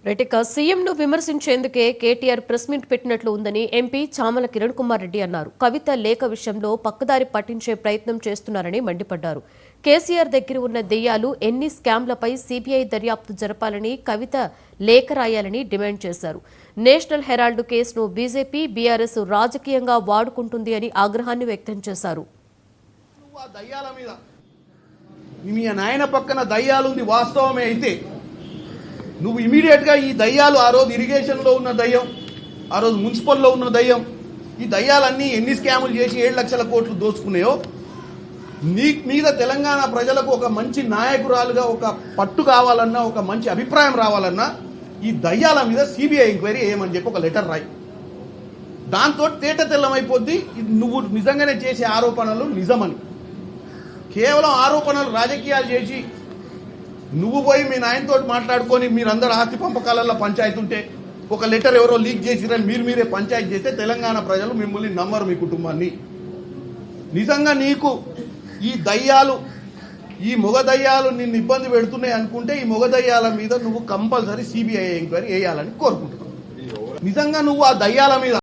రెటిక సీఎంను విమర్శించేందుకే KTR press meet పెట్టినట్లు ఉందని MP Chamala Kiran Kumar Reddy అన్నారు. కవిత లేఖ విషయంలో పక్కదారి పట్టించే ప్రయత్నం చేస్తున్నారని మండిపడ్డారు. కేసీఆర్ దగ్గర ఉన్న దెయ్యాలు ఎన్ని స్కామ్లపై సీబీఐ దర్యాప్తు జరపాలని, కవిత లేఖ రాయాలని డిమాండ్ చేశారు. నేషనల్ హెరాల్డ్ కేసును బీజేపీ, బీఆర్ఎస్ రాజకీయంగా వాడుకుంటుంది అని ఆగ్రహాన్ని వ్యక్తం చేశారు. మీ నాయన పక్కన దయ్యాలుంది వాస్తవమే అయితే నువ్వు ఇమీడియట్గా ఈ దయ్యాలు ఆ రోజు ఇరిగేషన్లో ఉన్న దయ్యం, ఆ రోజు మున్సిపల్లో ఉన్న దయ్యం, ఈ దయ్యాలన్నీ ఎన్ని స్కాములు చేసి 7 లక్షల కోట్లు దోచుకున్నాయో నీ మీద తెలంగాణ ప్రజలకు ఒక మంచి నాయకురాలుగా ఒక పట్టు కావాలన్నా, ఒక మంచి అభిప్రాయం రావాలన్నా ఈ దయ్యాల మీద సిబిఐ ఎంక్వైరీ చేయమని చెప్పి ఒక లెటర్ రాయి. దాంతో తేట తెల్లమైపోద్ది నువ్వు నిజంగానే చేసే ఆరోపణలు నిజమని. కేవలం ఆరోపణలు రాజకీయాలు చేసి నువ్వు పోయి మీ నాయనతో మాట్లాడుకొని మీరందరూ ఆస్తి పంపకాలలో పంచాయతీ ఉంటే ఒక లెటర్ ఎవరో లీక్ చేసిరని మీరే పంచాయతీ చేస్తే తెలంగాణ ప్రజలు మిమ్మల్ని నమ్మరు, మీ కుటుంబాన్ని. నిజంగా నీకు ఈ దయ్యాలు, ఈ మొగ దయ్యాలు నిన్ను ఇబ్బంది పెడుతున్నాయి అనుకుంటే ఈ మొగ దయ్యాల మీద నువ్వు కంపల్సరీ సిబిఐ ఎంక్వైరీ వేయాలని కోరుకుంటున్నావు. నిజంగా నువ్వు ఆ దయ్యాల మీద